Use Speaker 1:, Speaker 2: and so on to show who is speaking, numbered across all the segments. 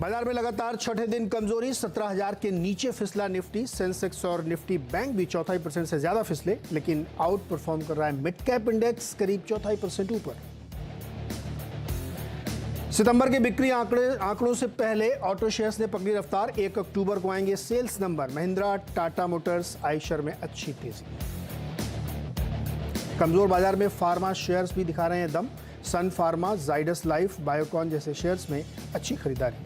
Speaker 1: बाजार में लगातार छठे दिन कमजोरी, 17,000 के नीचे फिसला निफ्टी। सेंसेक्स और निफ्टी बैंक भी 0.25% से ज्यादा फिसले, लेकिन आउट परफॉर्म कर रहा है मिड कैप इंडेक्स करीब 0.25% ऊपर। सितंबर के बिक्री आंकड़ों से पहले ऑटो शेयर्स ने पकड़ी रफ्तार। 1 अक्टूबर को आएंगे sales number. Mahindra, Tata motors, Eicher में अच्छी तेजी। कमजोर बाजार में फार्मा शेयर्स भी दिखा रहे हैं दम। सन फार्मा, जाइडस लाइफ, बायोकॉन जैसे शेयर्स में अच्छी खरीदारी।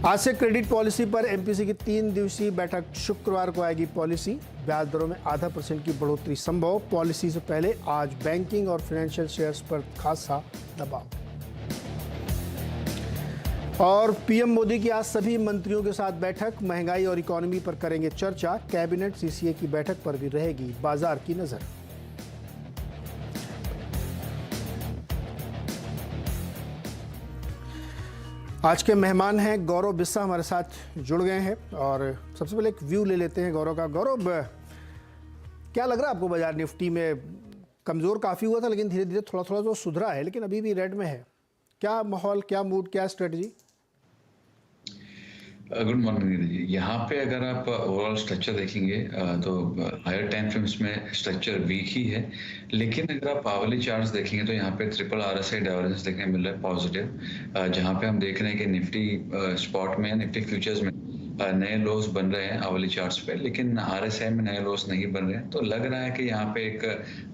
Speaker 1: आज से क्रेडिट पॉलिसी पर एमपीसी की 3 दिवसीय बैठक। शुक्रवार को आएगी पॉलिसी। ब्याज दरों में ½ % की बढ़ोतरी संभव। पॉलिसी से पहले आज बैंकिंग और फाइनेंशियल शेयर्स पर खासा दबाव। और पीएम मोदी की आज सभी मंत्रियों के साथ बैठक। महंगाई और इकोनॉमी पर करेंगे चर्चा। कैबिनेट सीसीए की बैठक पर भी रहेगी बाजार की नजर। आज के मेहमान हैं गौरव बिस्सा, हमारे साथ जुड़ गए हैं। और सबसे पहले एक व्यू ले लेते हैं गौरव का। गौरव, क्या लग रहा है आपको बाजार? निफ्टी में कमज़ोर काफ़ी हुआ था, लेकिन धीरे धीरे थोड़ा थोड़ा तो सुधरा है, लेकिन अभी भी रेड में है। क्या माहौल, क्या मूड, क्या स्ट्रेटजी?
Speaker 2: गुड मॉर्निंग जी। यहाँ पे अगर आप ओवरऑल स्ट्रक्चर देखेंगे तो हायर टाइम फ्रेम्स में स्ट्रक्चर वीक ही है, लेकिन अगर आप आवली चार्ट्स देखेंगे तो यहाँ पे ट्रिपल RSI डाइवर्जेंस देखने मिल रहा है पॉजिटिव, जहाँ पे हम देख रहे हैं कि निफ्टी स्पॉट में, निफ्टी फ्यूचर्स में नए लोज बन रहे हैं आवली चार्ट्स पे, लेकिन RSI में नए लोज नहीं बन रहे हैं। तो लग रहा है कि यहाँ पे एक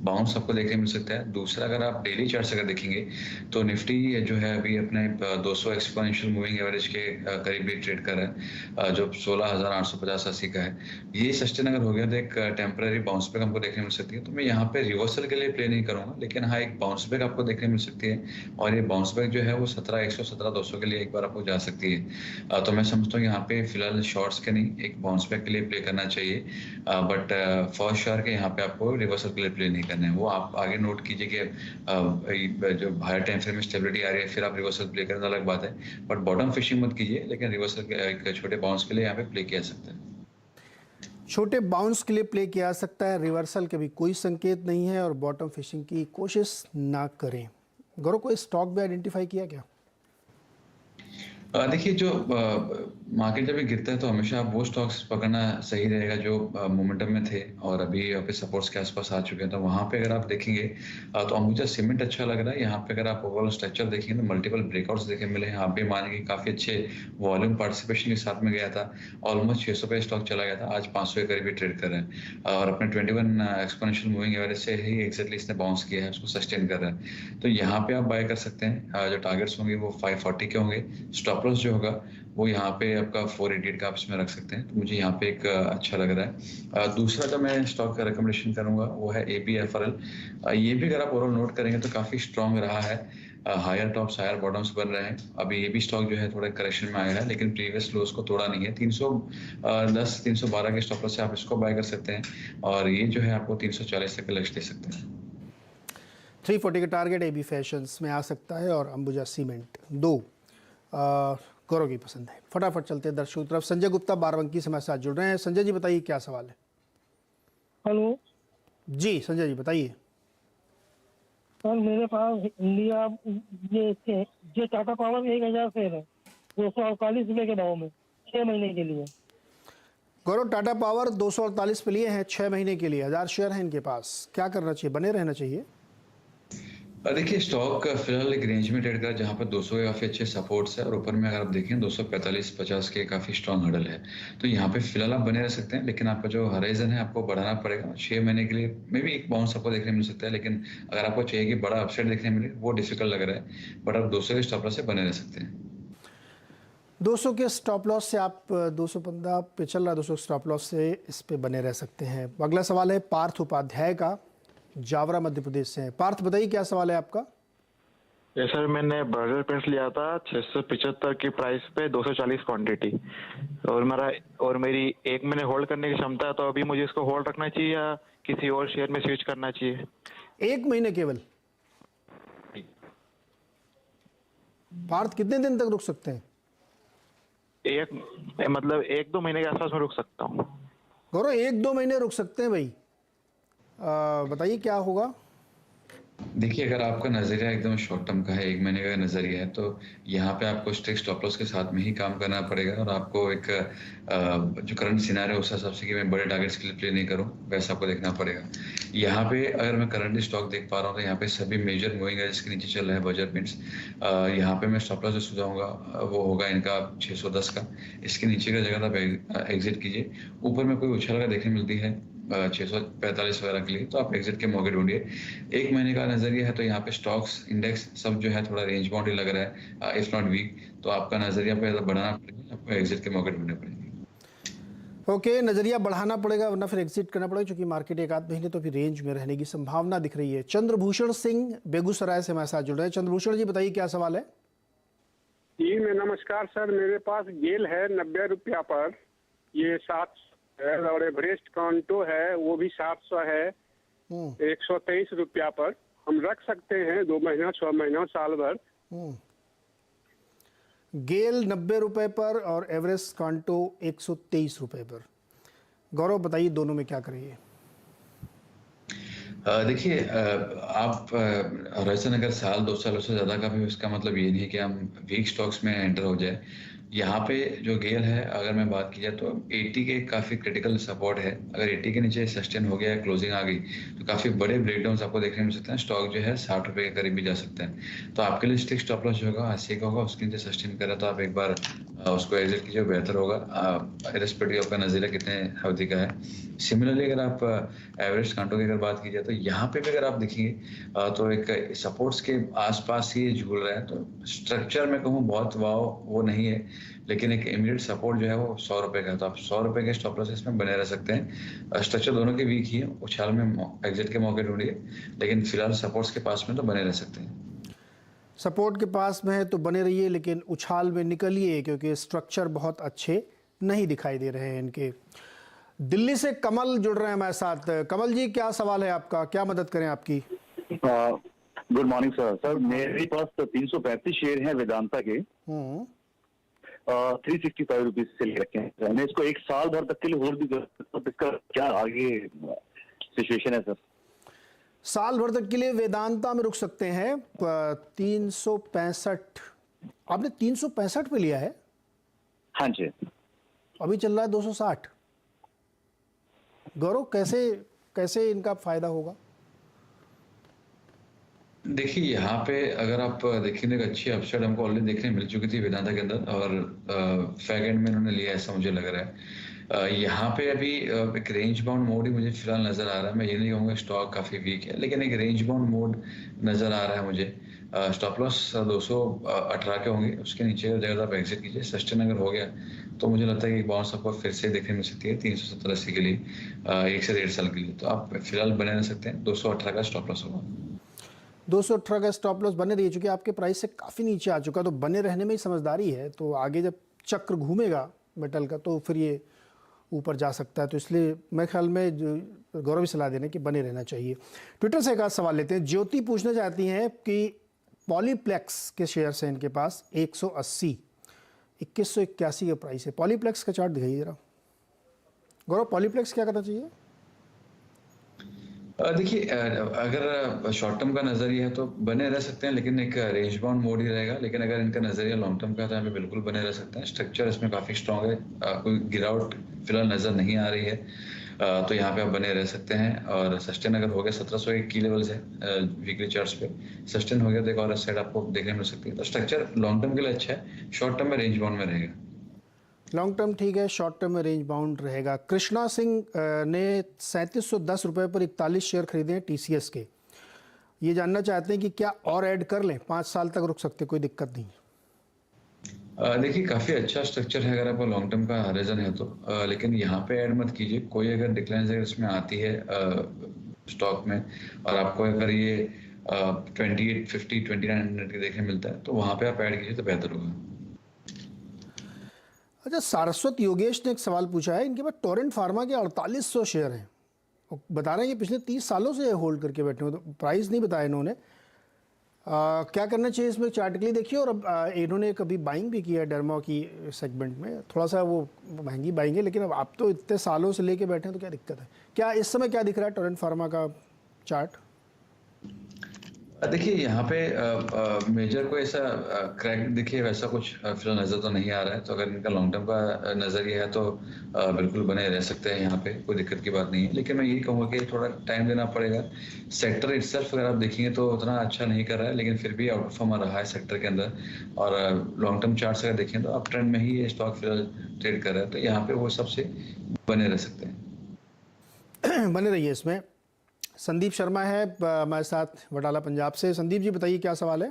Speaker 2: बाउंस आपको देखने मिल सकता है। दूसरा, अगर आप डेली चार्ट्स अगर देखेंगे तो निफ्टी जो है अभी अपने 200 एक्सपोनेंशियल मूविंग एवरेज के करीब भी ट्रेड कर रहा है, जो 16,850-80 का है। ये सस्टेन अगर हो गया तो एक टेम्पररी बाउंस बैक हमको देखने मिल सकती है। तो मैं यहाँ पे रिवर्सल के लिए प्ले नहीं करूंगा, लेकिन हाँ, एक बाउंस बैक आपको देखने मिल सकती है। और ये बाउंस बैक जो है वो 17,100, 17,200 के लिए एक बार आपको जा सकती है। तो मैं समझता हूँ यहाँ पे फिलहाल शॉर्ट्स के नहीं, एक बाउंस बैक के लिए प्ले करना चाहिए। बट फर्स्ट श्योर के यहाँ पे आपको रिवर्सल के लिए प्ले नहीं करना है। वो आप आगे नोट कीजिए कि जो हायर टाइम फ्रेम में स्टेबिलिटी आ रही है, फिर आप रिवर्सल प्ले करना अलग बात है। बट बॉटम फिशिंग मत कीजिए, लेकिन रिवर्सल एक छोटे बाउंस के लिए यहाँ पे प्ले किया सकता है।
Speaker 1: छोटे बाउंस के लिए प्ले किया जा सकता है, रिवर्सल के भी कोई संकेत नहीं है, और बॉटम फिशिंग की कोशिश ना करें। गौरव, कोई स्टॉक भी आइडेंटिफाई किया क्या?
Speaker 2: देखिए, जो मार्केट जब भी गिरता है तो हमेशा आप वो स्टॉक्स पकड़ना सही रहेगा जो मोमेंटम में थे और अभी यहाँ पे सपोर्ट्स के आसपास आ चुके हैं। तो वहाँ पे अगर आप देखेंगे तो अंबुजा सीमेंट अच्छा लग रहा है। यहाँ पे अगर आप ओवरऑल स्ट्रक्चर देखेंगे तो मल्टीपल ब्रेकआउट्स देखे मिले हैं। आप भी मानेंगे काफ़ी अच्छे वॉल्यूम पार्टिसिपेशन के साथ में गया था। ऑलमोस्ट 600 पे स्टॉक चला गया था, आज 500 के करीब ट्रेड कर रहा है और अपने 21 एक्सपोनेंशियल मूविंग एवरेज से ही एग्जैक्टली इसने बाउंस किया है, उसको सस्टेन कर रहा है। तो यहाँ पे आप बाय कर सकते हैं। जो टारगेट्स होंगे वो 540 के होंगे। स्टॉप लॉस जो होगा वो यहाँ पे आपका 488 का आप इसमें रख सकते हैं। तो मुझे यहाँ पे एक अच्छा लग रहा है। दूसरा जो मैं स्टॉक का रिकमेंडेशन करूंगा वो है ABFRL। ये भी अगर आप ओवरऑल नोट करेंगे तो काफी स्ट्रांग रहा है। हायर टॉप्स हायर बॉटम्स बन रहे हैं। अभी ये भी स्टॉक जो है थोड़ा करेक्शन में आया है, लेकिन प्रीवियस लोस को तोड़ा नहीं है। 310 312 के स्टॉप लॉस से आप इसको बाय कर सकते हैं, और ये जो है आपको 340 तक लक्ष्य दे सकते हैं।
Speaker 1: 340 का टारगेट AB फैशंस में आ सकता है, और अंबुजा सीमेंट 2 गौरव की पसंद है। फटाफट चलते हैं दर्शकों की तरफ। संजय गुप्ता बाराबंकी से हमारे साथ जुड़ रहे हैं। संजय जी, बताइए क्या सवाल है?
Speaker 3: हेलो जी,
Speaker 1: संजय जी बताइए।
Speaker 3: सर मेरे पास इंडिया ये टाटा पावर 1,000 शेयर है, 248 रुपए के भाव में 6 महीने के लिए।
Speaker 1: गौरव, टाटा पावर 248 पे लिए हैं 6 महीने के लिए, 1000 शेयर हैं इनके पास। क्या करना चाहिए, बने रहना चाहिए?
Speaker 2: देखिए, स्टॉक फिलहाल एक रेंज में ट्रेड कर जहां पर 200 के काफी अच्छे सपोर्ट्स है, और ऊपर में अगर आप देखें 245-50 के काफी स्ट्रॉन्ग हर्डल है। तो यहाँ पे फिलहाल आप बने रह सकते हैं, लेकिन आपका जो हराइजन है आपको बढ़ाना पड़ेगा। 6 महीने के लिए मे भी एक बाउंस आपको देखने मिल सकता है, लेकिन अगर आपको चाहिए कि बड़ा अपसाइड देखने मिले वो डिफिकल्ट लग रहा है। बट आप 200 के स्टॉप लॉस से बने रह सकते हैं।
Speaker 1: 200 के स्टॉप लॉस से आप 215 पे चल रहा, 200 स्टॉप लॉस से इस पे बने रह सकते हैं। अगला सवाल है पार्थ उपाध्याय का, जावरा मध्य प्रदेश से है। पार्थ, बताइए क्या सवाल है आपका?
Speaker 4: ये सर, मैंने बर्गर पेंट्स लिया था 675 की प्राइस पे, 240 क्वांटिटी, और मेरी 1 महीने होल्ड करने की क्षमता है। तो अभी मुझे इसको होल्ड रखना चाहिए या किसी और शेयर में स्विच करना चाहिए?
Speaker 1: 1 महीने केवल? पार्थ, कितने दिन तक रुक सकते हैं?
Speaker 4: मतलब 1-2 महीने के आसपास में रुक सकता हूँ।
Speaker 1: गौरव, 1-2 महीने रुक सकते हैं भाई। बताइए क्या होगा?
Speaker 2: देखिए, अगर आपका नज़रिया एकदम शॉर्ट टर्म का है, 1 महीने का नज़रिया है, तो यहाँ पे आपको स्ट्रिक्ट स्टॉप लॉस के साथ में ही काम करना पड़ेगा और आपको एक जो करंट सिनेरियो है उस हिसाब से कि मैं बड़े टारगेट्स के लिए प्ले नहीं करूँ, वैसा आपको देखना पड़ेगा। यहाँ पे अगर मैं करंटली स्टॉक देख पा रहा हूँ, तो यहाँ पे सभी मेजर मूविंग एवरेज के नीचे चल रहा है बजट पेंट्स। यहाँ पे मैं स्टॉप लॉस जो सुझाऊँगा वो होगा इनका 610 का। इसके नीचे का जगह आप एग्ज़िट कीजिए। ऊपर में कोई उछाल देखने मिलती है 645 वगैरह के लिए, तो आप एग्जिट के मौके ढूंढिए। 1 महीने का नजरिया है तो यहाँ पे स्टॉक्स इंडेक्स सब जो है थोड़ा रेंज बाउंड ही लग रहा है, इफ नॉट वीक। तो आपका नजरिया पे बढ़ाना पड़ेगा, आपको एग्जिट के मौके ढूंढने पड़ेंगे।
Speaker 1: ओके, नज़रिया बढ़ाना पड़ेगा वरना फिर एग्जिट करना पड़ेगा, क्योंकि मार्केट एक आध महीने तो फिर रेंज में रहने की संभावना दिख रही है। चंद्रभूषण सिंह बेगूसराय से हमारे साथ जुड़ रहे हैं। चंद्रभूषण जी, बताइए क्या सवाल है।
Speaker 5: जी मैं नमस्कार सर, मेरे पास गेल है 90 रुपया पर, ये 700 है, और एवरेस्ट कांटो है वो भी 700 है 123 रुपया पर। हम रख सकते हैं 2 महीना, 6 महीना, साल भर।
Speaker 1: गेल 90 रुपए पर और एवरेस्ट कांटो 123 रुपए पर। गौरव, बताइए दोनों में क्या करिए।
Speaker 2: देखिए, आप हॉराइजन अगर साल 2 सालों से ज़्यादा का भी, उसका मतलब ये नहीं कि हम वीक स्टॉक्स में एंटर हो जाए। यहाँ पे जो गेल है, अगर मैं बात की जाए तो 80 के काफ़ी क्रिटिकल सपोर्ट है। अगर 80 के नीचे सस्टेन हो गया, क्लोजिंग आ गई, तो काफ़ी बड़े ब्रेकडाउन आपको देखने मिल सकते हैं। स्टॉक जो है 60 रुपये के करीब भी जा सकते हैं। तो आपके लिए स्टिक स्टॉप लॉस जो होगा 80 का होगा, उसके नीचे सस्टेन करा तो आप एक बार उसको एग्जिट कीजिए, बेहतर होगा, इरेस्पेक्टिव आपका नज़रिया कितने अवधि का है। सिमिलरली अगर आप एवरेस्ट कांटो की अगर बात की जाए तो यहाँ पे भी अगर आप देखेंगे तो एक सपोर्ट्स के आसपास ही झूल रहा है। तो स्ट्रक्चर में कहूँ बहुत वाव वो नहीं है, लेकिन एक इमीडिएट सपोर्ट जो है वो 100 रुपये का है। तो आप 100 रुपये के स्टॉप लॉस इसमें बने रह सकते हैं। स्ट्रक्चर दोनों के वीक ही है, उछाल में एग्जिट के मौके ढूंढिए, लेकिन फिलहाल सपोर्ट्स के पास में तो बने रह सकते हैं।
Speaker 1: सपोर्ट के पास में है तो बने रहिए, लेकिन उछाल में निकलिए, क्योंकि स्ट्रक्चर बहुत अच्छे नहीं दिखाई दे रहे हैं इनके। दिल्ली से कमल जुड़ रहे हैं हमारे साथ। कमल जी, क्या सवाल है आपका, क्या मदद करें आपकी।
Speaker 6: Good morning sir. सर मेरे पास तो 335 शेयर हैं वेदांता के, 365 रुपीज से ले रखे हैं। मैं इसको 1 साल भर तक के लिए होल्ड भी कर सकता हूं, इसका क्या आगे सिचुएशन है सर।
Speaker 1: साल भर तक के लिए वेदांता में रुक सकते हैं। 365, आपने 365 पे लिया है?
Speaker 6: हाँ जी।
Speaker 1: अभी चल रहा है 260। गौरव, कैसे इनका फायदा होगा?
Speaker 2: देखिए, यहाँ पे अगर आप देखेंगे एक अच्छी अपसाइड हमको ऑलरेडी देखने मिल चुकी थी वेदांता के अंदर, और फैग एंड में इन्होंने लिया, ऐसा मुझे लग रहा है। यहाँ पे अभी एक रेंज बाउंड मोड ही मुझे फिलहाल नजर आ रहा है। मैं ये नहीं कहूँगा स्टॉक काफी वीक है, लेकिन एक रेंज बाउंड मोड नजर आ रहा है मुझे। स्टॉप लॉस 218 के होंगे, उसके नीचे अगर आप एग्जिट कीजिए, सस्टेन अगर हो गया तो मुझे लगता है कि बाउंस आपको फिर से देखने मिल सकती है 370-80 के लिए, 1 से 1.5 साल के लिए। तो आप फिलहाल बने रह सकते हैं, 218 का स्टॉप लॉस होगा।
Speaker 1: 218 का स्टॉप लॉस बने रहिए, चूंकि आपके प्राइस से काफ़ी नीचे आ चुका, तो बने रहने में ही समझदारी है। तो आगे जब चक्र घूमेगा मेटल का तो फिर ये ऊपर जा सकता है। तो इसलिए मैं ख्याल में गौरव भी सलाह देने कि बने रहना चाहिए। ट्विटर से एक आध सवाल लेते हैं। ज्योति पूछना चाहती हैं कि पॉलीप्लेक्स के शेयर्स हैं इनके पास 180, 2181 का प्राइस है। पॉलीप्लेक्स का चार्ट दिखाइए जरा। गौरव, पॉलीप्लेक्स क्या करना चाहिए?
Speaker 2: देखिए, अगर शॉर्ट टर्म का नजरिया है तो बने रह सकते हैं, लेकिन एक रेंज बाउंड मोड ही रहेगा। लेकिन अगर इनका नजरिया लॉन्ग टर्म का है तो यहाँ पे बिल्कुल बने रह सकते हैं। स्ट्रक्चर इसमें काफी स्ट्रांग है, कोई गिरावट फिलहाल नजर नहीं आ रही है, तो यहाँ पे आप बने रह सकते हैं। और सस्टेन अगर हो गया 1701 की लेवल्स है वीकली चार्ट्स पे, सस्टेन हो गया तो एक और साइड आपको देखने मिल सकती है। तो स्ट्रक्चर लॉन्ग टर्म के लिए अच्छा है, शॉर्ट टर्म में रेंज बाउंड में रहेगा।
Speaker 1: लॉन्ग टर्म ठीक है, शॉर्ट टर्म में रेंज बाउंड रहेगा। कृष्णा सिंह ने 3710 रुपये पर 41 शेयर खरीदे हैं TCS के। ये जानना चाहते हैं कि क्या और ऐड कर लें, 5 साल तक रुक सकते, कोई दिक्कत नहीं।
Speaker 2: देखिए, काफी अच्छा स्ट्रक्चर है अगर आपको लॉन्ग टर्म का हॉरिजन है तो, लेकिन यहाँ पे ऐड मत कीजिए। कोई अगर डिक्लाइन अगर इसमें आती है स्टॉक में और आपको अगर ये 2850 2900 के देखने मिलता है तो वहाँ पे आप ऐड कीजिए तो बेहतर होगा।
Speaker 1: अच्छा, सारस्वत योगेश ने एक सवाल पूछा है। इनके पास टोरेंट फार्मा के 4800 शेयर हैं, बता रहे हैं कि पिछले 30 सालों से होल्ड करके बैठे हुए। तो प्राइस नहीं बताया इन्होंने। क्या करना चाहिए इसमें? चार्ट के लिए देखिए। और अब इन्होंने कभी बाइंग भी किया डर्मा की सेगमेंट में, थोड़ा सा वो महंगी बाइंग है, लेकिन अब आप तो इतने सालों से लेके बैठे हैं तो क्या दिक्कत है? क्या इस समय क्या दिख रहा है टोरेंट फार्मा का चार्ट?
Speaker 2: देखिए यहाँ पे मेजर कोई ऐसा क्रैक देखिए वैसा कुछ फिलहाल नज़र तो नहीं आ रहा है। तो अगर इनका लॉन्ग टर्म का नज़रिया है तो बिल्कुल बने रह सकते हैं, यहाँ पे कोई दिक्कत की बात नहीं है। लेकिन मैं यही कहूँगा कि थोड़ा टाइम देना पड़ेगा। सेक्टर इटसेल्फ अगर आप देखेंगे तो उतना अच्छा नहीं कर रहा है, लेकिन फिर भी आउट परफॉर्म रहा है सेक्टर के अंदर। और लॉन्ग टर्म चार्ट्स अगर देखें तो अप ट्रेंड में ही ये स्टॉक फिलहाल ट्रेड कर रहा है, तो यहाँ पे वो सबसे बने रह सकते हैं।
Speaker 1: बने रहिए इसमें। संदीप शर्मा है हमारे साथ वडाला पंजाब से। संदीप जी बताइए क्या सवाल है।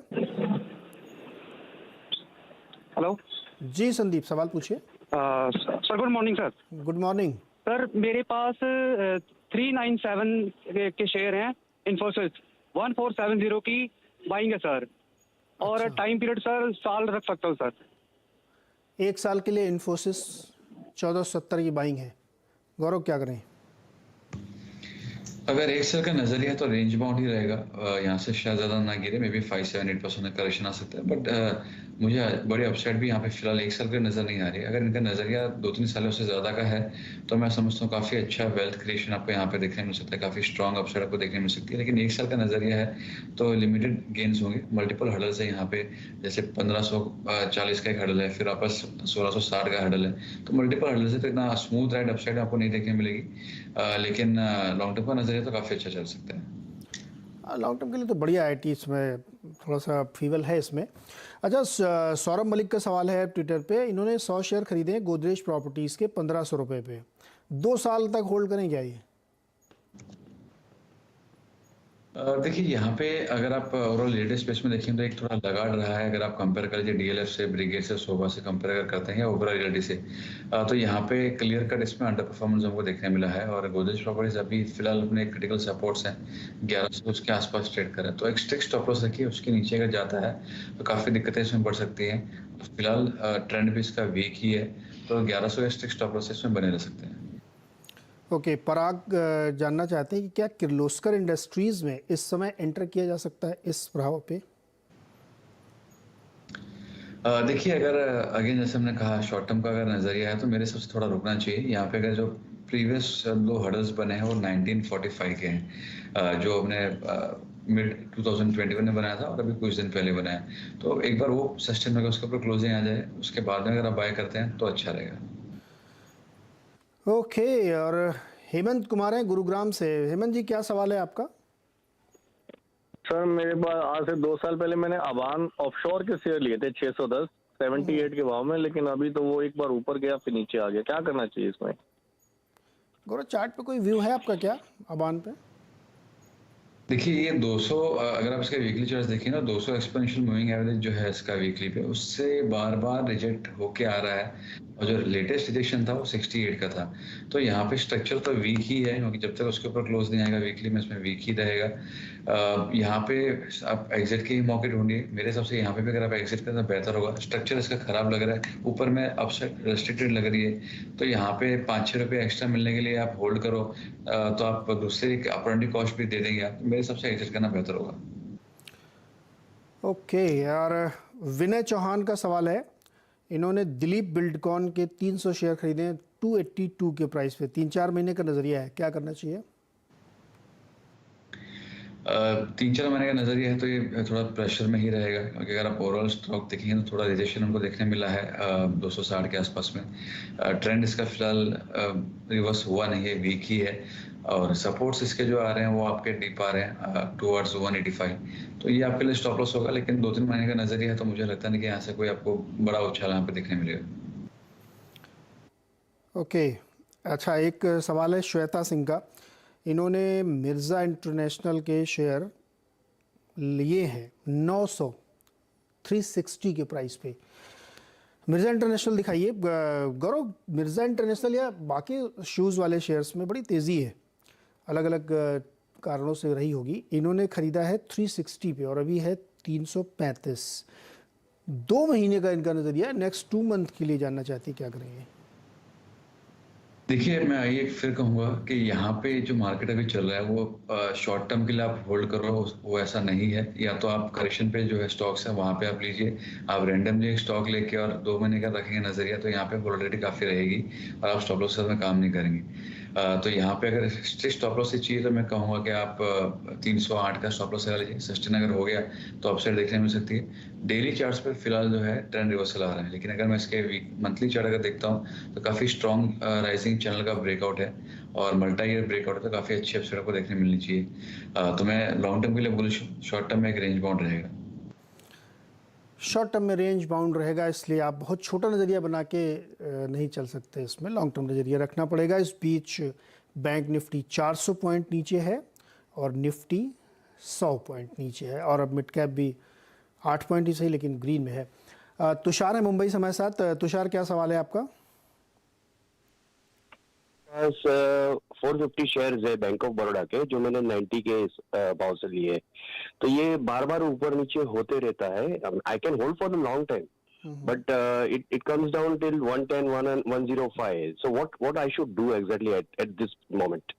Speaker 7: हेलो
Speaker 1: जी संदीप, सवाल पूछिए।
Speaker 7: Sir, good morning sir.
Speaker 1: Good morning.
Speaker 7: Sir मेरे पास 397 के शेयर हैं इन्फोसिस, 1470 की बाइंग है सर। और
Speaker 1: अच्छा।
Speaker 7: टाइम पीरियड सर साल रख सकता हूँ सर।
Speaker 1: 1 साल के लिए इन्फोसिस 1470 की बाइंग है। गौरव क्या करें।
Speaker 2: अगर एक साल का नजरिया है तो रेंज बाउंड ही रहेगा। यहाँ से शायद ज़्यादा ना गिरे, मे बी 5-7-8% करेक्शन आ सकता है। बट मुझे बड़ी अपसाइड भी यहाँ पे फिलहाल 1 साल का नज़र नहीं आ रही है। अगर इनका नजरिया 2-3 सालों से ज़्यादा का है तो मैं समझता हूँ काफ़ी अच्छा वेल्थ क्रिएशन आपको यहाँ पे देखने मिल सकता है, काफ़ी स्ट्रॉन्ग अपसाइड आपको देखने मिल सकती है। लेकिन 1 साल का नजरिया है तो लिमिटेड गेन्स होंगे। मल्टीपल हर्डल्स है यहाँ पे, जैसे 1540 का एक हर्डल है, फिर वापस 1660 का हर्डल है। तो मल्टीपल हर्डल से तो इतना स्मूथ राइड अपसाइड आपको नहीं देखने मिलेगी। लेकिन लॉन्ग टर्म का नजरिया तो काफ़ी अच्छा चल सकता है।
Speaker 1: लॉन्ग टर्म के लिए तो बढ़िया है। इसमें थोड़ा सा फीवल है इसमें। अच्छा, सौरभ मलिक का सवाल है ट्विटर पे। इन्होंने 100 शेयर खरीदे हैं गोदरेज प्रॉपर्टीज़ के 1500 रुपये पे। 2 साल तक होल्ड करें क्या ये।
Speaker 2: देखिए यहाँ पे अगर आप ओवरऑल लेटेस्ट स्पेस में देखें तो एक थोड़ा लगाड़ रहा है। अगर आप कंपेयर कर लीजिए डीएलएफ से, ब्रिगेड से, सोभा से कंपेयर अगर करते हैं या ओवरऑल रियलिटी से, तो यहाँ पे क्लियर कट इसमें अंडर परफॉर्मेंस हमको देखने मिला है। और गोदरेज प्रॉपर्टीज अभी फिलहाल अपने क्रिटिकल सपोर्ट्स हैं 1100 उसके आसपास ट्रेड कर रहा है। तो एक स्ट्रिक्ट स्टॉप लॉस रखिए, उसके नीचे अगर जाता है तो काफ़ी दिक्कतें इसमें बढ़ सकती हैं। फिलहाल ट्रेंड भी इसका वीक ही है, तो 1100 स्ट्रिक्ट स्टॉप लॉस इसमें बने रह सकते हैं।
Speaker 1: ओके, पराग जानना चाहते हैं कि क्या किर्लोस्कर इंडस्ट्रीज़ में इस समय एंटर किया जा सकता है इस प्रभाव पे।
Speaker 2: देखिए अगर अगेन जैसे हमने कहा शॉर्ट टर्म का अगर नजरिया है तो मेरे हिसाब से थोड़ा रुकना चाहिए। यहाँ पे अगर जो प्रीवियस 2 हर्डल्स बने हैं वो 1945 के हैं, जो हमने मिड 2021 में बनाया था और अभी कुछ दिन पहले बनाया। तो एक बार वो सस्टेन होकर उसके ऊपर क्लोजिंग आ जाए, उसके बाद में अगर आप बाय करते हैं तो अच्छा रहेगा।
Speaker 1: ओके, और हेमंत कुमार हैं गुरुग्राम से। हेमंत जी क्या सवाल है आपका।
Speaker 8: सर मेरे पास आज से 2 साल पहले मैंने अबान ऑफशोर के शेयर लिए थे 610 78 के भाव में, लेकिन अभी तो वो एक बार ऊपर गया फिर नीचे आ गया। क्या करना चाहिए इसमें।
Speaker 1: गौरव चार्ट पे कोई व्यू है आपका क्या अबान पे।
Speaker 2: देखिए ये 200 अगर आप इसका वीकली चार्ट देखिए ना, 200 एक्सपोनेंशियल मूविंग एवरेज जो है इसका वीकली पे, उससे बार बार रिजेक्ट होके आ रहा है। और जो लेटेस्ट रिजेक्शन था वो 68 का था। तो यहाँ पे स्ट्रक्चर तो वीक ही है, क्योंकि जब तक उसके ऊपर क्लोज नहीं आएगा वीकली में, इसमें वीक ही रहेगा। यहाँ पे आप एग्जिट के ही मौके ढूंढिए। मेरे हिसाब से यहाँ पे भी अगर आप एग्जिट करें तो बेहतर होगा। स्ट्रक्चर इसका खराब लग रहा है, ऊपर में अपसाइड रेस्ट्रिक्टेड लग रही है। तो यहाँ पे 5-6 रुपये एक्स्ट्रा मिलने के लिए आप होल्ड करो, तो आप दूसरे अपॉर्चुनिटी कॉस्ट भी दे देंगे आप। मेरे हिसाब से एग्जिट करना बेहतर होगा।
Speaker 1: ओके यार, विनय चौहान का सवाल है। इन्होंने दिलीप बिल्डकॉन के 300 शेयर खरीदे हैं 282 के प्राइस पे। 3-4 महीने का नजरिया है, क्या करना चाहिए।
Speaker 2: 3-4 महीने का नजरिया है तो ये थोड़ा प्रेशर में ही रहेगा, क्योंकि अगर आप ओवरऑल स्टॉक देखेंगे तो थोड़ा रिजेक्शन हमको देखने मिला है 260 के आसपास में। ट्रेंड इसका फिलहाल रिवर्स हुआ नहीं है, वीक ही है। और सपोर्ट्स इसके जो आ रहे हैं वो आपके डीप आ रहे हैं टुवर्ड्स 185। तो ये आपके लिए स्टॉप लॉस होगा। लेकिन 2-3 महीने का नजरिया है तो मुझे लगता नहीं कि यहाँ से कोई आपको बड़ा उछाल यहाँ पे देखने मिलेगा।
Speaker 1: ओके, अच्छा एक सवाल है श्वेता सिंह का। इन्होंने मिर्ज़ा इंटरनेशनल के शेयर लिए हैं 900 360 के प्राइस पे। मिर्ज़ा इंटरनेशनल दिखाइए गौरव। मिर्ज़ा इंटरनेशनल या बाकी शूज़ वाले शेयर्स में बड़ी तेज़ी है, अलग अलग कारणों से रही होगी। इन्होंने ख़रीदा है 360 पे और अभी है 335। 2 महीने का इनका नज़रिया, नेक्स्ट 2 मंथ के लिए जानना चाहती क्या करेंगे।
Speaker 2: देखिए मैं ये फिर कहूँगा कि यहाँ पे जो मार्केट अभी चल रहा है वो शॉर्ट टर्म के लिए आप होल्ड करो, वो ऐसा नहीं है। या तो आप करेक्शन पे जो है स्टॉक्स है वहाँ पे आप लीजिए। आप रैंडमली एक स्टॉक लेके और 2 महीने का रखेंगे नजरिया तो यहाँ पे वोलेटिलिटी काफ़ी रहेगी और आप स्टॉप लॉस में काम नहीं करेंगे। तो यहाँ पे अगर स्ट्रिक्ट स्टॉप लॉस चाहिए तो मैं कहूँगा कि आप 308 का स्टॉप लॉस लगा लीजिए। सस्टेन अगर हो गया तो अपसाइड देखने मिल सकती है। डेली चार्ट्स पर फिलहाल जो है ट्रेंड रिवर्सल आ रहा है, लेकिन अगर मैं इसके मंथली चार्ट अगर देखता हूँ तो काफ़ी स्ट्रॉन्ग राइजिंग चैनल का ब्रेकआउट है और मल्टी ईयर ब्रेकआउट है, तो काफ़ी अच्छी अपसाइड को देखने मिलनी चाहिए। तो मैं लॉन्ग टर्म के लिए बुलिश हूँ, शॉर्ट टर्म में एक रेंज बाउंड रहेगा।
Speaker 1: शॉर्ट टर्म में रेंज बाउंड रहेगा, इसलिए आप बहुत छोटा नज़रिया बना के नहीं चल सकते, इसमें लॉन्ग टर्म नज़रिया रखना पड़ेगा। इस बीच बैंक निफ्टी 400 पॉइंट नीचे है और निफ्टी 100 पॉइंट नीचे है, और अब मिड कैप भी 8 पॉइंट ही सही लेकिन ग्रीन में है। तुषार है मुंबई से हमारे साथ। तुषार, क्या सवाल है आपका?
Speaker 9: 450 शेयर्स है बैंक ऑफ बड़ौदा के, जो मैंने 90 के भाव से लिए, तो ये बार बार ऊपर नीचे होते रहता है। I can hold for the long time, but it comes down till 110 105, so what I should do exactly at this moment?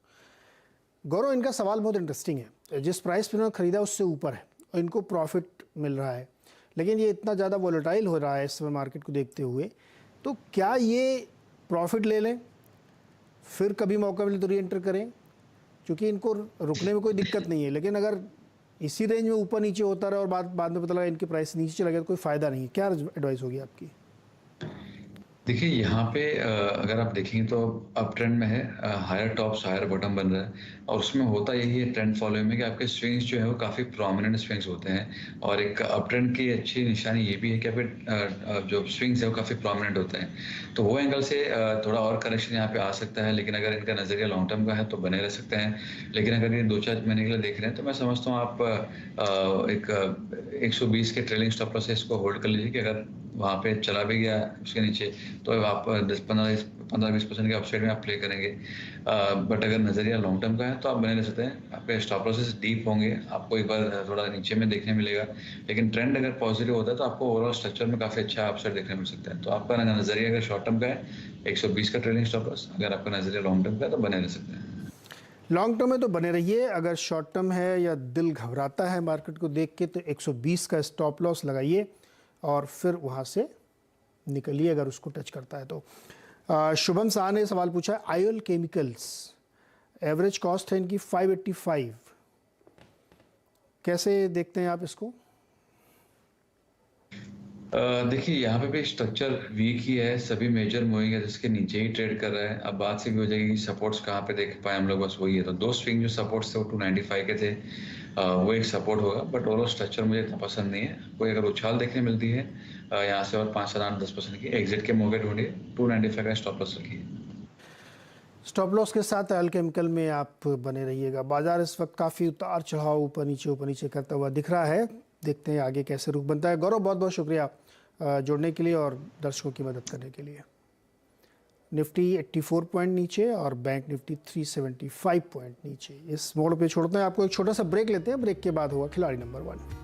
Speaker 1: गौरव, इनका सवाल बहुत इंटरेस्टिंग है। जिस प्राइस पे उन्होंने खरीदा उससे ऊपर है और इनको प्रॉफिट मिल रहा है, लेकिन ये इतना ज़्यादा वोलेटाइल हो रहा है इस समय मार्केट को देखते हुए, तो क्या ये प्रॉफिट ले लें, फिर कभी मौका मिले तो री एंटर करें? क्योंकि इनको रुकने में कोई दिक्कत नहीं है, लेकिन अगर इसी रेंज में ऊपर नीचे होता रहा और बाद में पता लगा इनके प्राइस नीचे चला गया तो कोई फ़ायदा नहीं है। क्या एडवाइस होगी आपकी?
Speaker 2: देखिए यहाँ पे अगर आप देखेंगे तो अप ट्रेंड में है, हायर टॉप्स हायर बॉटम बन रहा है, और उसमें होता यही है ट्रेंड फॉलोइंग में कि आपके स्विंग्स जो है वो काफ़ी प्रोमिनेंट स्विंग्स होते हैं, और एक अप ट्रेंड की अच्छी निशानी ये भी है कि आपके जो स्विंग्स है वो काफ़ी प्रोमिनेंट होते हैं। तो वो एंगल से थोड़ा और करेक्शन यहाँ पे आ सकता है, लेकिन अगर इनका नज़रिया लॉन्ग टर्म का है तो बने रह सकते हैं। लेकिन अगर ये 2-4 महीने के लिए देख रहे हैं तो मैं समझता हूँ आप एक 120 के ट्रेलिंग स्टॉप लॉस से इसको होल्ड कर लीजिए कि अगर वहाँ पे चला भी गया उसके नीचे तो आप 10-15-20% के अपसाइड में आप प्ले करेंगे। बट अगर नज़रिया लॉन्ग टर्म का है तो आप बने रह सकते हैं। आपके स्टॉप लॉसेस डीप होंगे, आपको एक बार थोड़ा नीचे में देखने मिलेगा, लेकिन ट्रेंड अगर पॉजिटिव होता है तो आपको ओवरऑल स्ट्रक्चर में काफ़ी अच्छा अपसाइड देखने मिल सकता है। तो आपका नज़रिया अगर शॉर्ट टर्म का है 120 का ट्रेलिंग स्टॉप लॉस, अगर आपका नज़रिया लॉन्ग टर्म का है तो बने रह सकते हैं।
Speaker 1: लॉन्ग टर्म में तो बने रहिए, अगर शॉर्ट टर्म है या दिल घबराता है मार्केट को देख के तो 120 का स्टॉप लॉस लगाइए और फिर वहाँ से निकलिए अगर उसको टच करता है तो। शुभम शाह ने सवाल पूछा है, आईओएल केमिकल्स एवरेज कॉस्ट है इनकी 585, कैसे देखते हैं आप इसको?
Speaker 2: देखिए यहाँ पे भी स्ट्रक्चर वीक ही है, सभी मेजर मूविंग है जिसके नीचे ही ट्रेड कर रहा है। अब बात से भी हो जाएगी कि सपोर्ट्स कहाँ पे देख पाए हम लोग, बस वही है। तो 2 स्विंग जो सपोर्ट्स थे वो 295 के थे, वो एक सपोर्ट होगा, बट ओवरऑल स्ट्रक्चर मुझे इतना पसंद नहीं है। कोई अगर उछाल देखने मिलती है यहाँ से और 5-10% की एग्जिट के मौके ढूंढिए, 295 का स्टॉप लॉस रखिए।
Speaker 1: स्टॉप लॉस के साथ आईओएल केमिकल में आप बने रहिएगा। बाजार इस वक्त काफ़ी उतार चढ़ाव ऊपर नीचे करता हुआ दिख रहा है, देखते हैं आगे कैसे रुख बनता है। गौरव, बहुत बहुत शुक्रिया जुड़ने के लिए और दर्शकों की मदद करने के लिए। निफ्टी 84 पॉइंट नीचे और बैंक निफ्टी 375 पॉइंट नीचे। इस मोड़ पे छोड़ते हैं आपको, एक छोटा सा ब्रेक लेते हैं, ब्रेक के बाद होगा खिलाड़ी नंबर 1।